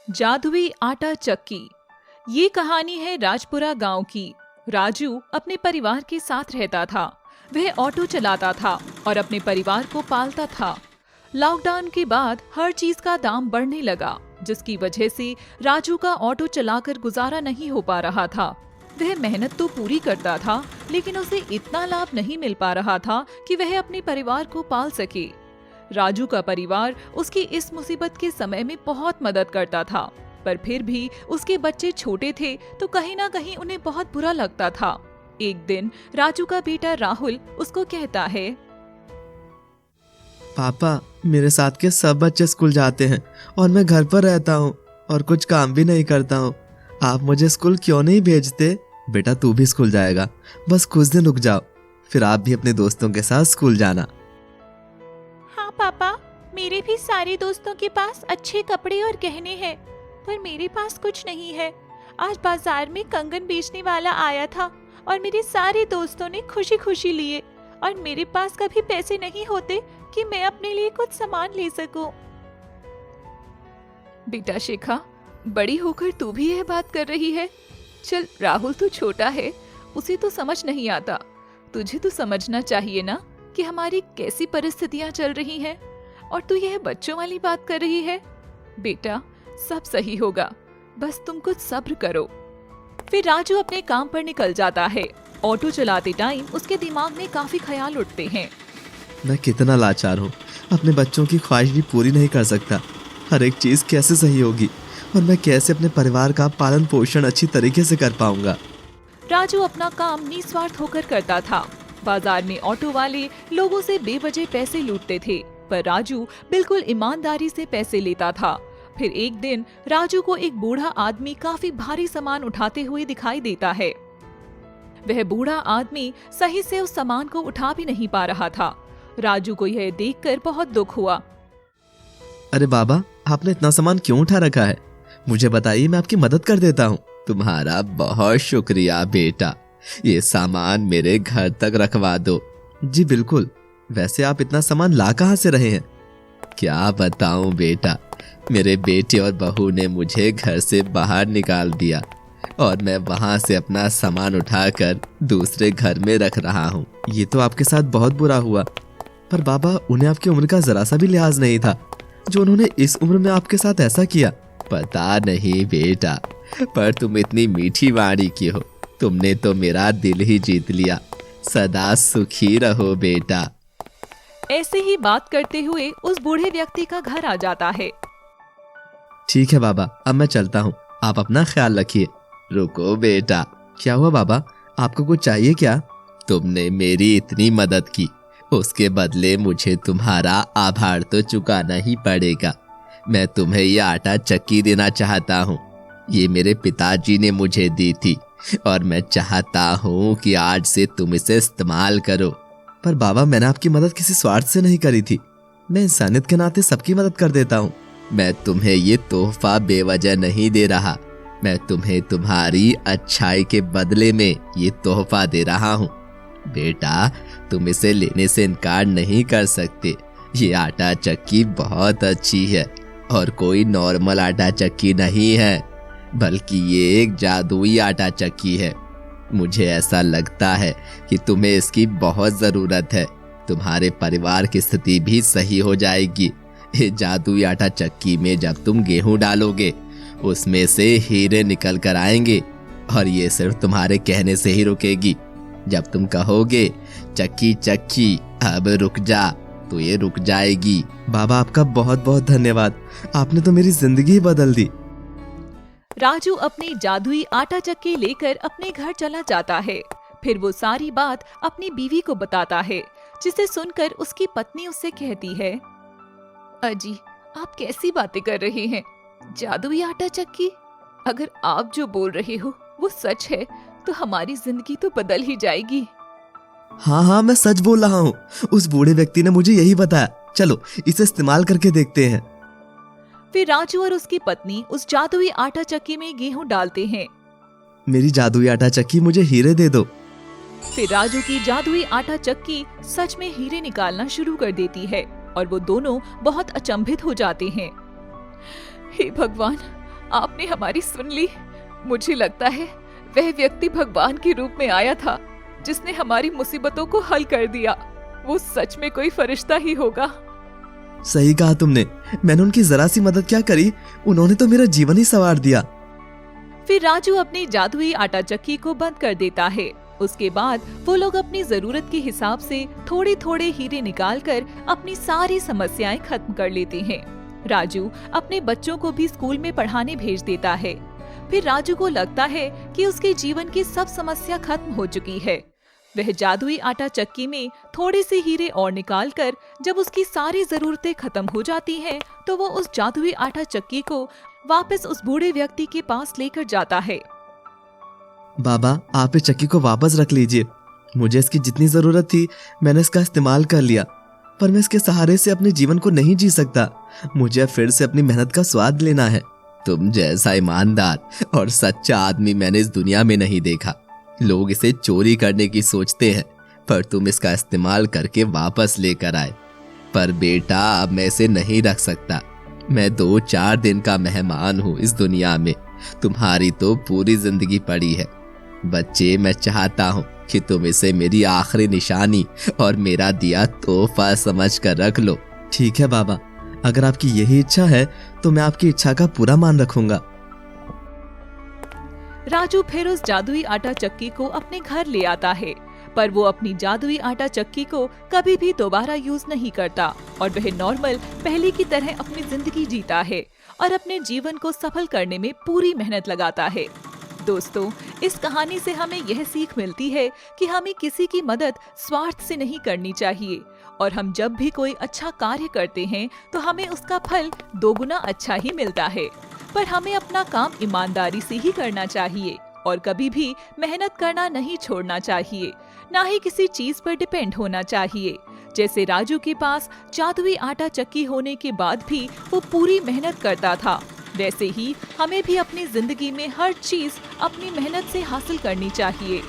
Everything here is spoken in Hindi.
जादुई आटा चक्की। ये कहानी है राजपुरा गांव की। राजू अपने परिवार के साथ रहता था। वह ऑटो चलाता था और अपने परिवार को पालता था। लॉकडाउन के बाद हर चीज का दाम बढ़ने लगा, जिसकी वजह से राजू का ऑटो चलाकर गुजारा नहीं हो पा रहा था। वह मेहनत तो पूरी करता था, लेकिन उसे इतना लाभ नहीं मिल पा रहा था कि वह अपने परिवार को पाल सके। राजू का परिवार उसकी इस मुसीबत के समय में बहुत मदद करता था, पर फिर भी उसके बच्चे छोटे थे तो कहीं ना कहीं उन्हें बहुत बुरा लगता था। एक दिन राजू का बेटा राहुल उसको कहता है, पापा, मेरे साथ के सब बच्चे स्कूल जाते हैं और मैं घर पर रहता हूँ और कुछ काम भी नहीं करता हूँ। आप मुझे स्कूल क्यों नहीं भेजते? बेटा, तू भी स्कूल जाएगा, बस कुछ दिन रुक जाओ, फिर आप भी अपने दोस्तों के साथ स्कूल जाना। हाँ पापा, मेरे भी सारे दोस्तों के पास अच्छे कपड़े और गहने हैं, पर मेरे पास कुछ नहीं है। आज बाजार में कंगन बेचने वाला आया था और मेरे सारे दोस्तों ने खुशी खुशी लिए, और मेरे पास कभी पैसे नहीं होते कि मैं अपने लिए कुछ सामान ले सकूं। बेटा शिखा, बड़ी होकर तू भी यह बात कर रही है? चल, राहुल तो छोटा है, उसे तो समझ नहीं आता। तुझे तो समझना चाहिए ना कि हमारी कैसी परिस्थितियां चल रही हैं, और तू यह बच्चों वाली बात कर रही है। बेटा, सब सही होगा, बस तुम कुछ सब्र करो। फिर राजू अपने काम पर निकल जाता है। ऑटो चलाते टाइम उसके दिमाग में काफी ख्याल उठते हैं। मैं कितना लाचार हूँ, अपने बच्चों की ख्वाहिश भी पूरी नहीं कर सकता। हर एक चीज कैसे सही होगी और मैं कैसे अपने परिवार का पालन पोषण अच्छी तरीके से कर पाऊंगा। राजू अपना काम निस्वार्थ होकर करता था। बाजार में ऑटो वाले लोगों से बेवजह पैसे लूटते थे, पर राजू बिल्कुल ईमानदारी से पैसे लेता था। फिर एक दिन राजू को एक बूढ़ा आदमी काफी भारी सामान उठाते हुए दिखाई देता है। वह बूढ़ा आदमी सही से उस सामान को उठा भी नहीं पा रहा था। राजू को यह देखकर बहुत दुख हुआ। अरे बाबा, आपने इतना सामान क्यों उठा रखा है? मुझे बताइए, मैं आपकी मदद कर देता हूँ। तुम्हारा बहुत शुक्रिया बेटा, ये सामान मेरे घर तक रखवा दो। जी बिल्कुल। वैसे आप इतना सामान ला कहाँ से रहे हैं? क्या बताऊं बेटा, मेरे बेटे और बहू ने मुझे घर से बाहर निकाल दिया और मैं वहां से अपना सामान उठाकर दूसरे घर में रख रहा हूँ। ये तो आपके साथ बहुत बुरा हुआ, पर बाबा, उन्हें आपकी उम्र का जरा सा भी लिहाज नहीं था जो उन्होंने इस उम्र में आपके साथ ऐसा किया। पता नहीं बेटा, पर तुम इतनी मीठी वाणी की हो, तुमने तो मेरा दिल ही जीत लिया। सदा सुखी रहो बेटा। ऐसे ही बात करते हुए उस बूढ़े व्यक्ति का घर आ जाता है। ठीक है बाबा, अब मैं चलता हूँ, आप अपना ख्याल रखिए। रुको बेटा। क्या हुआ बाबा, आपको कुछ चाहिए क्या? तुमने मेरी इतनी मदद की, उसके बदले मुझे तुम्हारा आभार तो चुकाना ही पड़ेगा। मैं तुम्हें ये आटा चक्की देना चाहता हूँ। ये मेरे पिताजी ने मुझे दी थी और मैं चाहता हूँ कि आज से तुम इसे इस्तेमाल करो। पर बाबा, मैंने आपकी मदद किसी स्वार्थ से नहीं करी थी। मैं इंसानियत के नाते सबकी मदद कर देता हूँ। मैं तुम्हें ये तोहफा बेवजह नहीं दे रहा। मैं तुम्हें तुम्हारी अच्छाई के बदले में ये तोहफा दे रहा हूँ। बेटा, तुम इसे लेने से इनकार नहीं कर सकते। ये आटा चक्की बहुत अच्छी है और कोई नॉर्मल आटा चक्की नहीं है, बल्कि ये एक जादुई आटा चक्की है। मुझे ऐसा लगता है कि तुम्हें इसकी बहुत ज़रूरत है। तुम्हारे परिवार की स्थिति भी सही हो जाएगी। ये जादुई आटा चक्की में जब तुम गेहूं डालोगे, उसमें से हीरे निकल कर आएंगे और ये सिर्फ तुम्हारे कहने से ही रुकेगी। जब तुम कहोगे चक्की चक्की अब रुक जा, तो ये रुक जाएगी। बाबा, आपका बहुत बहुत धन्यवाद, आपने तो मेरी जिंदगी ही बदल दी। राजू अपनी जादुई आटा चक्की लेकर अपने घर चला जाता है। फिर वो सारी बात अपनी बीवी को बताता है, जिसे सुनकर उसकी पत्नी उससे कहती है, अजी, आप कैसी बातें कर रहे हैं? जादुई आटा चक्की? अगर आप जो बोल रहे हो वो सच है तो हमारी जिंदगी तो बदल ही जाएगी। हाँ, मैं सच बोल रहा हूँ। उस बूढ़े व्यक्ति ने मुझे यही बताया। चलो इसे इस्तेमाल करके देखते हैं। फिर राजू और उसकी पत्नी उस जादुई आटा चक्की में गेहूं डालते हैं। मेरी जादुई आटा चक्की, मुझे हीरे दे दो। फिर राजू की जादुई आटा चक्की सच में हीरे निकालना शुरू कर देती है। और वो दोनों बहुत अचंभित हो जाते हैं। हे भगवान, आपने हमारी सुन ली। मुझे लगता है वह व्यक्ति भगवान के रूप में आया था जिसने हमारी मुसीबतों को हल कर दिया। वो सच में कोई फरिश्ता ही होगा। सही कहा तुमने। मैंने उनकी जरा सी मदद क्या करी, उन्होंने तो मेरा जीवन ही संवार दिया। फिर राजू अपनी जादुई आटा चक्की को बंद कर देता है। उसके बाद वो लोग अपनी जरूरत के हिसाब से थोड़े थोड़े हीरे निकालकर अपनी सारी समस्याएं खत्म कर लेते हैं। राजू अपने बच्चों को भी स्कूल में पढ़ाने भेज देता है। फिर राजू को लगता है कि उसके जीवन की सब समस्या खत्म हो चुकी है। वह जादुई आटा चक्की में थोड़े से हीरे और निकालकर जब उसकी सारी जरूरतें खत्म हो जाती हैं, तो वो उस जादुई आटा चक्की को वापस उस बूढ़े व्यक्ति के पास लेकर जाता है। बाबा, आप इस चक्की को वापस रख लीजिए। मुझे इसकी जितनी जरूरत थी मैंने इसका इस्तेमाल कर लिया, पर मैं इसके सहारे से अपने जीवन को नहीं जी सकता। मुझे फिर से अपनी मेहनत का स्वाद लेना है। तुम जैसा ईमानदार और सच्चा आदमी मैंने इस दुनिया में नहीं देखा। लोग इसे चोरी करने की सोचते हैं, पर तुम इसका इस्तेमाल करके वापस लेकर आए। पर बेटा, अब मैं इसे नहीं रख सकता। मैं 2-4 दिन का मेहमान हूँ इस दुनिया में। तुम्हारी तो पूरी जिंदगी पड़ी है। बच्चे, मैं चाहता हूँ कि तुम इसे मेरी आखिरी निशानी और मेरा दिया तोहफा समझ कर रख लो। ठीक है बाबा, अगर आपकी यही इच्छा है तो मैं आपकी इच्छा का पूरा मान रखूंगा। राजू फिर उस जादुई आटा चक्की को अपने घर ले आता है, पर वो अपनी जादुई आटा चक्की को कभी भी दोबारा यूज नहीं करता और वह नॉर्मल पहले की तरह अपनी जिंदगी जीता है और अपने जीवन को सफल करने में पूरी मेहनत लगाता है। दोस्तों, इस कहानी से हमें यह सीख मिलती है कि हमें किसी की मदद स्वार्थ से नहीं करनी चाहिए और हम जब भी कोई अच्छा कार्य करते हैं तो हमें उसका फल 2 गुना अच्छा ही मिलता है। पर हमें अपना काम ईमानदारी से ही करना चाहिए और कभी भी मेहनत करना नहीं छोड़ना चाहिए, ना ही किसी चीज पर डिपेंड होना चाहिए। जैसे राजू के पास जादुई आटा चक्की होने के बाद भी वो पूरी मेहनत करता था, वैसे ही हमें भी अपनी जिंदगी में हर चीज अपनी मेहनत से हासिल करनी चाहिए।